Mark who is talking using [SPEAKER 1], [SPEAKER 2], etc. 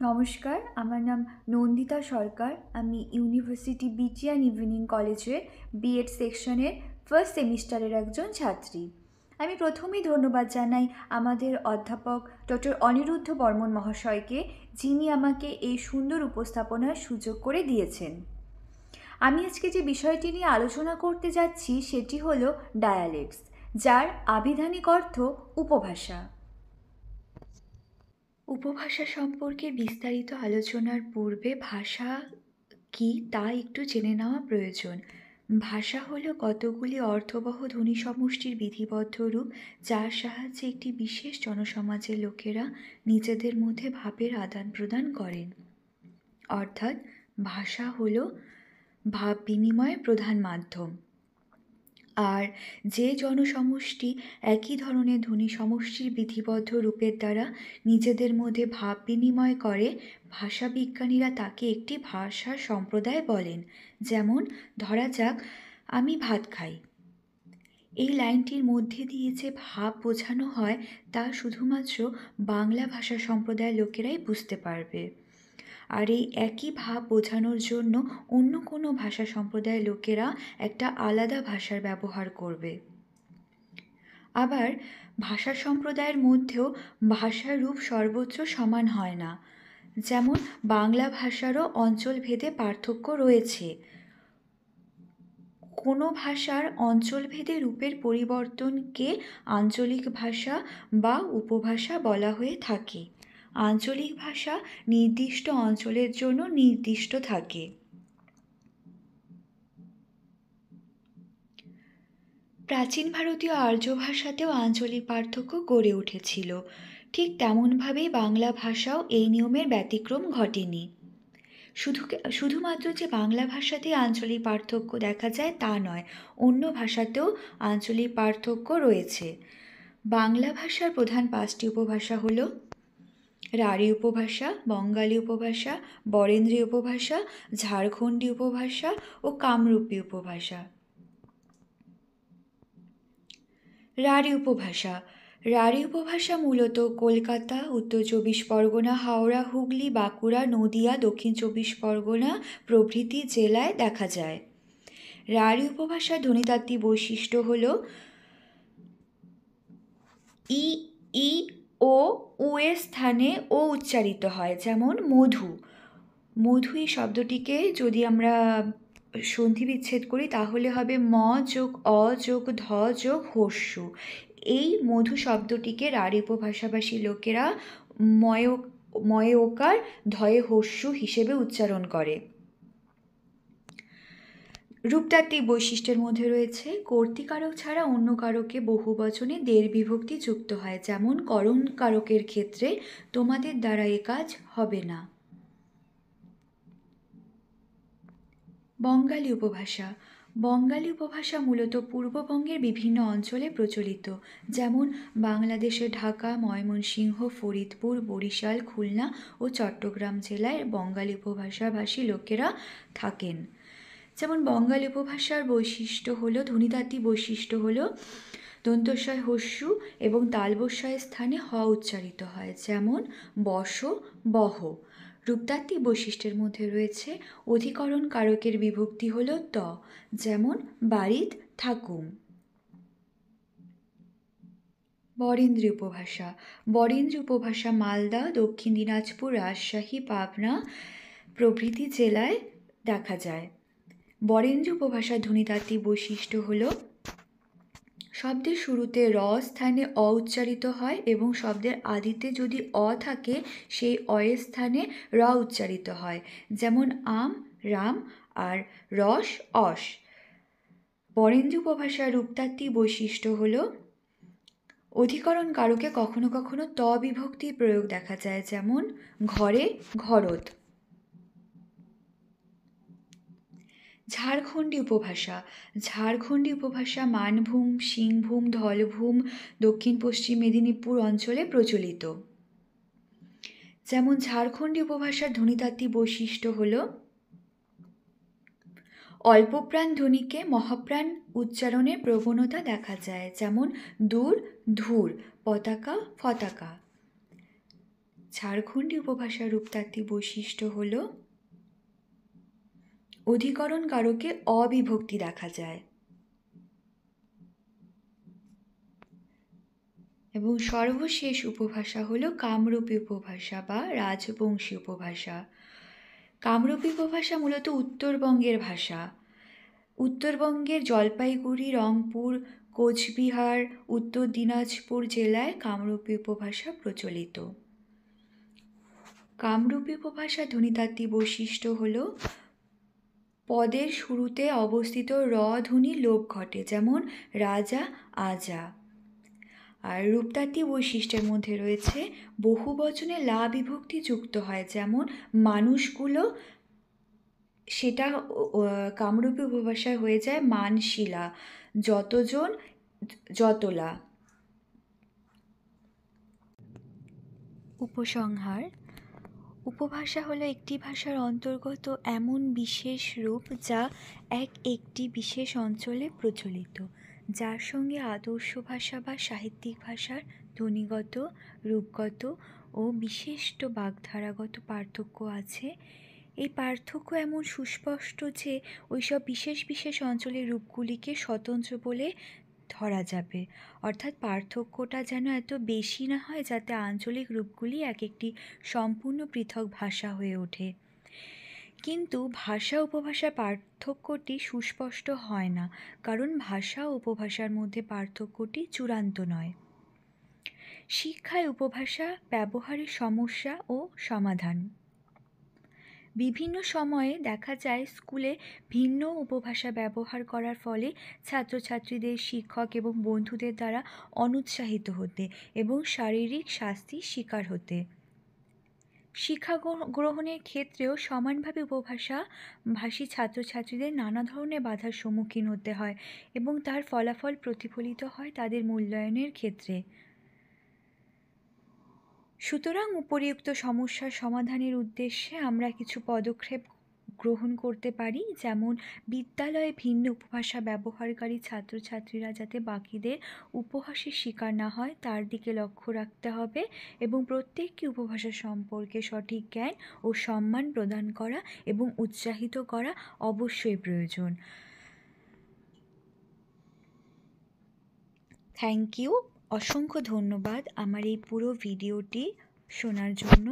[SPEAKER 1] নমস্কার, আমার নাম নন্দিতা সরকার। আমি ইউনিভার্সিটি বিটিআন ইভিনিং কলেজের বিএড সেকশনের ফার্স্ট সেমিস্টারের একজন ছাত্রী। আমি প্রথমেই ধন্যবাদ জানাই আমাদের অধ্যাপক ডক্টর অনিরুদ্ধ বর্মন মহাশয়কে, যিনি আমাকে এই সুন্দর উপস্থাপনার সুযোগ করে দিয়েছেন। আমি আজকে যে বিষয়টি নিয়ে আলোচনা করতে যাচ্ছি সেটি হলো ডায়ালেক্টস, যার আবিধানিক অর্থ উপভাষা। উপভাষা সম্পর্কে বিস্তারিত আলোচনার পূর্বে ভাষা কি তা একটু জেনে নেওয়া প্রয়োজন। ভাষা হলো কতগুলি অর্থবহ ধ্বনি সমষ্টির বিধিবদ্ধ রূপ, যার সাহায্যে একটি বিশেষ জনসমাজের লোকেরা নিজেদের মধ্যে ভাবের আদান প্রদান করেন। অর্থাৎ ভাষা হলো ভাব বিনিময়ের প্রধান মাধ্যম। আর যে জনসমষ্টি একই ধরনের ধ্বনি সমষ্টির বিধিবদ্ধ রূপের দ্বারা নিজেদের মধ্যে ভাব বিনিময় করে, ভাষাবিজ্ঞানীরা তাকে একটি ভাষার সম্প্রদায় বলেন। যেমন ধরা যাক, আমি ভাত খাই। এই লাইনটির মধ্যে দিয়ে যে ভাব বোঝানো হয় তা শুধুমাত্র বাংলা ভাষা সম্প্রদায়ের লোকেরাই বুঝতে পারবে। আর এই একই ভাব বোঝানোর জন্য অন্য কোনো ভাষা সম্প্রদায়ের লোকেরা একটা আলাদা ভাষার ব্যবহার করবে। আবার ভাষা সম্প্রদায়ের মধ্যেও ভাষার রূপ সর্বত্র সমান হয় না। যেমন বাংলা ভাষারও অঞ্চলভেদে পার্থক্য রয়েছে। কোনো ভাষার অঞ্চলভেদে রূপের পরিবর্তনকে আঞ্চলিক ভাষা বা উপভাষা বলা হয়ে থাকে। আঞ্চলিক ভাষা নির্দিষ্ট অঞ্চলের জন্য নির্দিষ্ট থাকে। প্রাচীন ভারতীয় আর্য ভাষাতেও আঞ্চলিক পার্থক্য গড়ে উঠেছিল। ঠিক তেমনভাবেই বাংলা ভাষাও এই নিয়মের ব্যতিক্রম ঘটেনি। শুধুমাত্র যে বাংলা ভাষাতেই আঞ্চলিক পার্থক্য দেখা যায় তা নয়, অন্য ভাষাতেও আঞ্চলিক পার্থক্য রয়েছে। বাংলা ভাষার প্রধান 5টি উপভাষা হল রাঢ়ী উপভাষা, বঙ্গালী উপভাষা, বরেন্দ্রী উপভাষা, ঝাড়খণ্ডী উপভাষা ও কামরূপী উপভাষা। রাঢ়ী উপভাষা। রাঢ়ী উপভাষা মূলত কলকাতা, উত্তর 24 পরগনা, হাওড়া, হুগলি, বাঁকুড়া, নদিয়া, দক্ষিণ 24 পরগনা প্রভৃতি জেলায় দেখা যায়। রাঢ়ী উপভাষার ধ্বনিতাত্ত্বিক বৈশিষ্ট্য হল ই, ই, ও, উ এর স্থানে ও উচ্চারিত হয়। যেমন মধু। মধু এই শব্দটিকে যদি আমরা সন্ধি বিচ্ছেদ করি তাহলে হবে ম যোগ অ যোগ ধ যোগ হস্যু। এই মধু শব্দটিকে রাঢ়ী উপভাষাভাষী লোকেরা ময়ে ওকার ধয়ে হস্যু হিসেবে উচ্চারণ করে। রূপতাত্ত্বিক বৈশিষ্ট্যের মধ্যে রয়েছে কর্তৃকারক ছাড়া অন্য কারকে বহুবচনে দের বিভক্তি যুক্ত হয়। যেমন করণ কারকের ক্ষেত্রে তোমাদের দ্বারা এ কাজ হবে না। বঙ্গালী উপভাষা। বঙ্গালী উপভাষা মূলত পূর্ববঙ্গের বিভিন্ন অঞ্চলে প্রচলিত। যেমন বাংলাদেশের ঢাকা, ময়মনসিংহ, ফরিদপুর, বরিশাল, খুলনা ও চট্টগ্রাম জেলায় বঙ্গালী উপভাষাভাষী লোকেরা থাকেন। যেমন বঙ্গালী উপভাষার বৈশিষ্ট্য হলো, ধ্বনিতাত্ত্বিক বৈশিষ্ট্য হলো দন্তস্বয় হস্যু এবং তালবস্যয়ের স্থানে হ উচ্চারিত হয়। যেমন বস, বহ। রূপতাত্ত্বিক বৈশিষ্ট্যের মধ্যে রয়েছে অধিকরণ কারকের বিভক্তি হল ত। যেমন বাড়িত থাকুম। বরেন্দ্রী উপভাষা। বরেন্দ্রী উপভাষা মালদা, দক্ষিণ দিনাজপুর, রাজশাহী, পাবনা প্রভৃতি জেলায় দেখা যায়। বরেন্দ্রী উপভাষার ধ্বনিতাত্ত্বিক বৈশিষ্ট্য হল শব্দের শুরুতে র স্থানে অ উচ্চারিত হয় এবং শব্দের আদিতে যদি অ থাকে সেই অয়ের স্থানে র উচ্চারিত হয়। যেমন আম, রাম আর রস, অস। বরেন্দ্রী উপভাষার রূপতাত্ত্বিক বৈশিষ্ট্য হল অধিকরণ কারকে কখনো কখনো ত বিভক্তির প্রয়োগ দেখা যায়। যেমন ঘরে, ঘরত। ঝাড়খণ্ডী উপভাষা। ঝাড়খণ্ডী উপভাষা মানভূম, সিংভূম, ধলভূম, দক্ষিণ পশ্চিম মেদিনীপুর অঞ্চলে প্রচলিত। যেমন ঝাড়খণ্ডী উপভাষার ধ্বনিতাত্ত্বিক বৈশিষ্ট্য হল অল্পপ্রাণ ধ্বনিকে মহাপ্রাণ উচ্চারণের প্রবণতা দেখা যায়। যেমন দূর, ধূর, পতাকা, ফতাকা। ঝাড়খণ্ডী উপভাষার রূপতাত্ত্বিক বৈশিষ্ট্য হল অধিকরণ কারকে অবিভক্তি দেখা যায়। এবং সর্বশেষ উপভাষা হলো কামরূপী উপভাষা বা রাজবংশী উপভাষা। কামরূপী উপভাষা মূলত উত্তরবঙ্গের ভাষা। উত্তরবঙ্গের জলপাইগুড়ি, রংপুর, কোচবিহার, উত্তর দিনাজপুর জেলায় কামরূপী উপভাষা প্রচলিত। কামরূপী উপভাষার ধ্বনিতাত্ত্বিক বৈশিষ্ট্য হল পদের শুরুতে অবস্থিত র ধ্বনি লোপ ঘটে, যেমন রাজা, আজা। আর রূপতাত্ত্বিক বৈশিষ্ট্যের মধ্যে রয়েছে বহুবচনে লা বিভক্তি যুক্ত হয়, যেমন মানুষগুলো, সেটা কামরূপী উপভাষায় হয়ে যায় মানশিলা, যতজন, যতলা। উপসংহার: উপভাষা হলো একটি ভাষার অন্তর্গত এমন বিশেষ রূপ যা একটি বিশেষ অঞ্চলে প্রচলিত, যার সঙ্গে আদর্শ ভাষা বা সাহিত্যিক ভাষার ধ্বনিগত, রূপগত ও বিশিষ্ট বাগধারাগত পার্থক্য আছে। এই পার্থক্য এমন সুস্পষ্ট যে ওইসব বিশেষ বিশেষ অঞ্চলের রূপগুলিকে স্বতন্ত্র বলে ধরা যাবে, অর্থাৎ পার্থক্যটা যেন এত বেশি না হয় যাতে আঞ্চলিক রূপগুলি একটি সম্পূর্ণ পৃথক ভাষা হয়ে ওঠে। কিন্তু ভাষা উপভাষার পার্থক্যটি সুস্পষ্ট হয় না, কারণ ভাষা ও উপভাষার মধ্যে পার্থক্যটি চূড়ান্ত নয়। শিক্ষায় উপভাষা ব্যবহারের সমস্যা ও সমাধান: বিভিন্ন সময়ে দেখা যায় স্কুলে ভিন্ন উপভাষা ব্যবহার করার ফলে ছাত্রছাত্রীদের শিক্ষক এবং বন্ধুদের দ্বারা অনুৎসাহিত হতে এবং শারীরিক শাস্তির শিকার হতে। শিক্ষা গ্রহণের ক্ষেত্রেও সমানভাবে উপভাষা ভাষী ছাত্রছাত্রীদের নানা ধরনের বাধার সম্মুখীন হতে হয় এবং তার ফলাফল প্রতিফলিত হয় তাদের মূল্যায়নের ক্ষেত্রে। সুতরাং উপরিউক্ত সমস্যার সমাধানের উদ্দেশ্যে আমরা কিছু পদক্ষেপ গ্রহণ করতে পারি, যেমন বিদ্যালয়ে ভিন্ন উপভাষা ব্যবহারকারী ছাত্রছাত্রীরা যাতে বাকিদের উপহাসের শিকার না হয় তার দিকে লক্ষ্য রাখতে হবে এবং প্রত্যেকটি উপভাষা সম্পর্কে সঠিক জ্ঞান ও সম্মান প্রদান করা এবং উৎসাহিত করা অবশ্যই প্রয়োজন। থ্যাংক ইউ, অসংখ্য ধন্যবাদ আমার এই পুরো ভিডিওটি শোনার জন্য।